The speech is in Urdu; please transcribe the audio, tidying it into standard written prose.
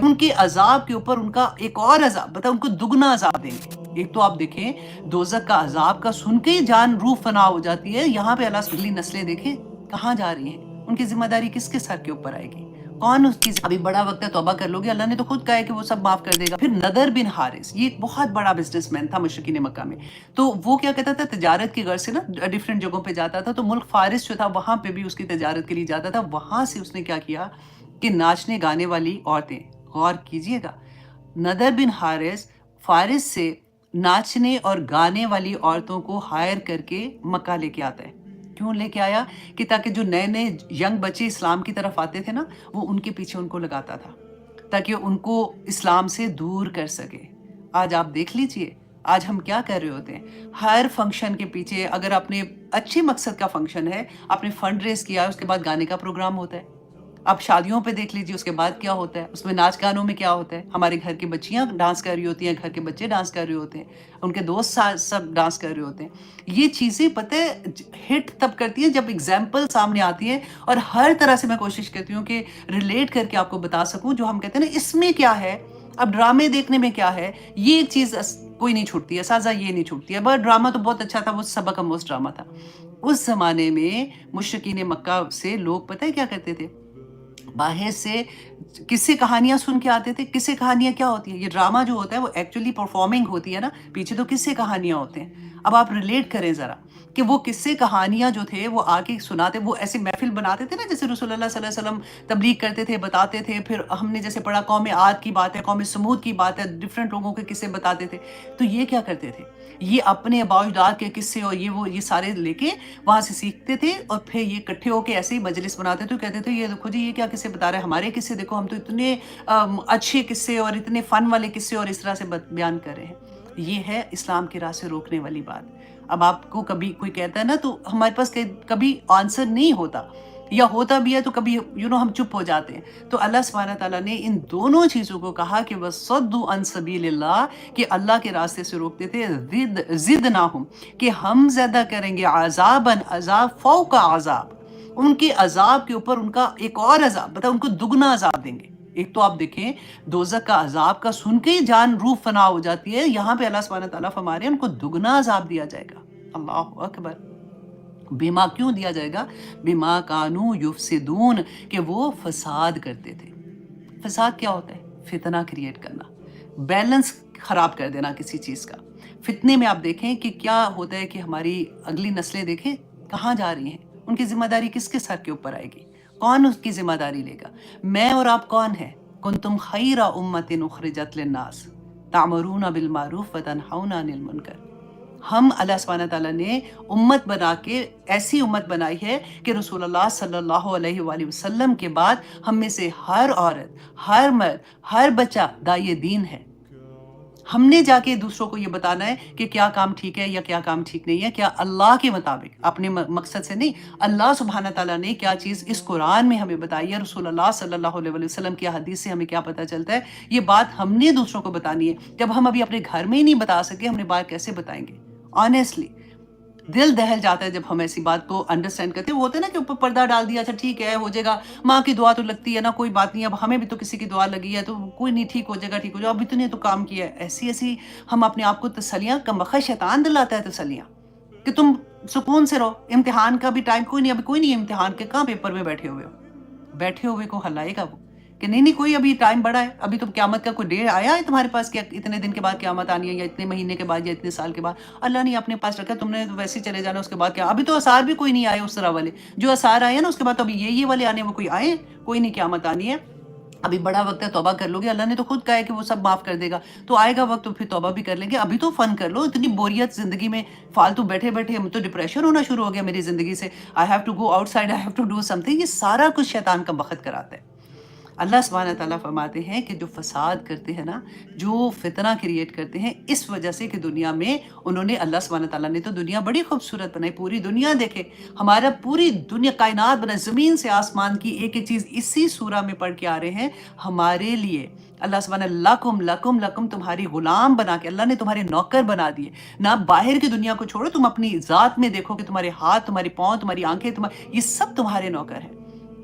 ان کے عذاب کے اوپر ان کا ایک اور عذاب، بتا ان کو دگنا عذاب دیں گے۔ ایک تو آپ دیکھیں دوزخ کا عذاب کا سن کے ہی جان روح فنا ہو جاتی ہے، یہاں پہ اللہ اگلی نسلیں دیکھیں کہاں جا رہی ہیں، ان کی ذمہ داری کس کے سر کے اوپر آئے گی؟ کون اس کی ابھی بڑا وقت ہے توبہ کر لو گے، اللہ نے تو خود کہا ہے کہ وہ سب معاف کر دے گا۔ پھر نضر بن حارث، یہ ایک بہت بڑا بزنس مین تھا مشرکین مکہ میں، تو وہ کیا کہتا تھا تجارت کی غرض سے نا ڈیفرنٹ جگہوں پہ جاتا تھا، تو ملک فارس جو تھا وہاں پہ بھی اس کی تجارت کے لیے جاتا تھا۔ وہاں سے اس نے کیا کیا کہ ناچنے گانے والی عورتیں، غور کیجئے گا، نضر بن حارث فارس سے ناچنے اور گانے والی عورتوں کو ہائر کر کے مکہ لے کے آتا ہے۔ کیوں لے کے آیا؟ کہ تاکہ جو نئے نئے ینگ بچے اسلام کی طرف آتے تھے نا، وہ ان کے پیچھے ان کو لگاتا تھا تاکہ ان کو اسلام سے دور کر سکے۔ آج آپ دیکھ لیجئے آج ہم کیا کر رہے ہوتے ہیں، ہر فنکشن کے پیچھے اگر اپنے اچھے مقصد کا فنکشن ہے، آپ نے فنڈ ریز کیا ہے، اس کے بعد گانے کا پروگرام ہوتا ہے۔ آپ شادیوں پہ دیکھ لیجیے اس کے بعد کیا ہوتا ہے، اس میں ناچ گانوں میں کیا ہوتا ہے، ہمارے گھر کی بچیاں ڈانس کر رہی ہوتی ہیں، گھر کے بچے ڈانس کر رہے ہوتے ہیں، ان کے دوست سب ڈانس کر رہے ہوتے ہیں۔ یہ چیزیں پتہ ہے ہٹ تب کرتی ہیں جب ایگزامپل سامنے آتی ہے، اور ہر طرح سے میں کوشش کرتی ہوں کہ ریلیٹ کر کے آپ کو بتا سکوں، جو ہم کہتے ہیں نا اس میں کیا ہے، اب ڈرامے دیکھنے میں کیا ہے، یہ ایک چیز کوئی نہیں چھوٹتی ہے، سازا یہ نہیں چھوٹتی ہے۔ بٹ ڈرامہ تو بہت اچھا تھا، وہ سبق اموز ڈرامہ تھا۔ اس زمانے میں مشرکین مکہ سے لوگ پتہ ہے کیا کرتے تھے، باہر سے قصے کہانیاں سن کے آتے تھے۔ قصے کہانیاں کیا ہوتی ہیں؟ یہ ڈرامہ جو ہوتا ہے وہ ایکچولی پرفارمنگ ہوتی ہے نا، پیچھے تو قصے کہانیاں ہوتے ہیں۔ اب آپ ریلیٹ کریں ذرا کہ وہ قصے کہانیاں جو تھے وہ آ کے سناتے، وہ ایسے محفل بناتے تھے نا جیسے رسول اللہ صلی اللہ علیہ وسلم تبلیغ کرتے تھے، بتاتے تھے۔ پھر ہم نے جیسے پڑھا قوم عاد کی بات ہے، قوم سمود کی بات ہے، ڈفرینٹ لوگوں کے قصے بتاتے تھے۔ تو یہ کیا کرتے تھے، یہ اپنے آباء و اجداد کے قصے اور یہ سارے لے کے وہاں سے سیکھتے تھے، اور پھر یہ اکٹھے ہو کے ایسے ہی مجلس بناتے تھے، کہتے تھے یہ دیکھو جی یہ کیا قصے بتا رہے ہیں، ہمارے قصے دیکھو، ہم تو اتنے اچھے قصے اور اتنے فن والے قصے اور اس طرح سے بیان کر رہے ہیں۔ یہ ہے اسلام کی راہ سے روکنے والی بات۔ اب آپ کو کبھی کوئی کہتا ہے نا تو ہمارے پاس کبھی آنسر نہیں ہوتا، یا ہوتا بھی ہے تو کبھی ہم چپ ہو جاتے ہیں۔ تو اللہ سبحانہ تعالیٰ نے ان دونوں چیزوں کو کہا کہ وَصَدُّوا عَن سَبِيلِ اللَّهِ، کہ اللہ کے راستے سے روکتے تھے، زِدْنَاهُمْ، کہ ہم زیادہ کریں گے، عذاباً، عذاب فوق عذاب، ان کے عذاب کے اوپر ان کا ایک اور عذاب، بتا ان کو دگنا عذاب دیں گے۔ ایک تو آپ دیکھیں دوزخ کا عذاب کا سن کے ہی جان روح فنا ہو جاتی ہے، یہاں پہ اللہ سبحانہ تعالیٰ فرما رہے ہیں ان کو دگنا عذاب دیا جائے گا۔ اللہ اکبر۔ بیما کیوں دیا جائے گا؟ بیما کانو یفسدون، کہ وہ فساد کرتے تھے۔ فساد کیا ہوتا ہے؟ فتنہ کریٹ کرنا، بیلنس خراب کر دینا کسی چیز کا۔ فتنے میں آپ دیکھیں کہ کیا ہوتا ہے کہ ہماری اگلی نسلیں دیکھیں کہاں جا رہی ہیں، ان کی ذمہ داری کس کے سر کے اوپر آئے گی؟ کون اس کی ذمہ داری لے گا؟ میں اور آپ کون ہیں؟ کنتم خیر امت اخرجت للناس تعمرون بالمعروف وتنہون عن المنکر۔ ہم اللہ سبحانہ تعالیٰ نے امت بنا کے ایسی امت بنائی ہے کہ رسول اللہ صلی اللہ علیہ وآلہ وسلم کے بعد ہم میں سے ہر عورت، ہر مرد، ہر بچہ داعی دین ہے۔ ہم نے جا کے دوسروں کو یہ بتانا ہے کہ کیا کام ٹھیک ہے یا کیا کام ٹھیک نہیں ہے، کیا اللہ کے مطابق، اپنے مقصد سے نہیں، اللہ سبحانہ تعالیٰ نے کیا چیز اس قرآن میں ہمیں بتائی ہے، رسول اللہ صلی اللہ علیہ وسلم کی حدیث سے ہمیں کیا پتہ چلتا ہے، یہ بات ہم نے دوسروں کو بتانی ہے۔ جب ہم ابھی اپنے گھر میں ہی نہیں بتا سکے، ہم نے بات کیسے بتائیں گے؟ آنیسٹلی دل دہل جاتا ہے جب ہم ایسی بات کو انڈرسٹینڈ کرتے ہیں۔ وہ ہوتا ہے نا کہ اوپر پردہ ڈال دیا، اچھا ٹھیک ہے ہو جائے گا، ماں کی دعا تو لگتی ہے نا، کوئی بات نہیں، اب ہمیں بھی تو کسی کی دعا لگی ہے تو کوئی نہیں، ٹھیک ہو جائے گا، ٹھیک ہو جائے گا، اب اتنے تو کام کیا ہے۔ ایسی ہم اپنے آپ کو تسلیاں، کمبخت شیطان دلاتا ہے تسلیاں کہ تم سکون سے رہو، امتحان کا بھی ٹائم کوئی نہیں، ابھی کوئی نہیں ہے امتحان کے، کہاں پیپر میں بیٹھے ہوئے ہو؟ بیٹھے ہوئے کو ہلائے گا وہ کہ نہیں کوئی ابھی ٹائم بڑا ہے، ابھی تو قیامت کا کوئی ڈیٹ آیا ہے تمہارے پاس کہ اتنے دن کے بعد قیامت آنی ہے، یا اتنے مہینے کے بعد، یا اتنے سال کے بعد؟ اللہ نے اپنے پاس رکھا، تم نے ویسے ہی چلے جانا، اس کے بعد کیا؟ ابھی تو آثار بھی کوئی نہیں آئے اس طرح والے، جو آثار آئے ہیں نا اس کے بعد تو ابھی یہ والے آنے، وہ کوئی آئے کوئی نہیں، قیامت آنی ہے، ابھی بڑا وقت ہے، توبہ کر لو گے، اللہ نے تو خود کہا ہے کہ وہ سب معاف کر دے گا، تو آئے گا وقت تو پھر توبہ بھی کر لیں گے۔ ابھی تو فن کر لو، اتنی بوریت زندگی میں فالتو بیٹھے بیٹھے ہم تو ڈپریشن ہونا شروع ہو گیا میری زندگی سے، I have to go outside, I have to do something. یہ سارا کچھ شیطان کا بخت کراتا ہے۔ اللہ سبحانہ تعالیٰ فرماتے ہیں کہ جو فساد کرتے ہیں نا، جو فتنہ کریٹ کرتے ہیں، اس وجہ سے کہ دنیا میں انہوں نے، اللہ سبحانہ تعالیٰ نے تو دنیا بڑی خوبصورت بنائی، پوری دنیا دیکھے، ہمارا پوری دنیا کائنات بنا، زمین سے آسمان کی ایک ایک چیز اسی سورہ میں پڑھ کے آ رہے ہیں ہمارے لیے۔ اللہ سبحانہ لکم تمہاری غلام بنا کے، اللہ نے تمہارے نوکر بنا دیے۔ نہ باہر کی دنیا کو چھوڑو، تم اپنی ذات میں دیکھو کہ تمہارے ہاتھ، تمہاری پاؤں، تمہاری آنکھیں، یہ سب تمہارے نوکر ہیں۔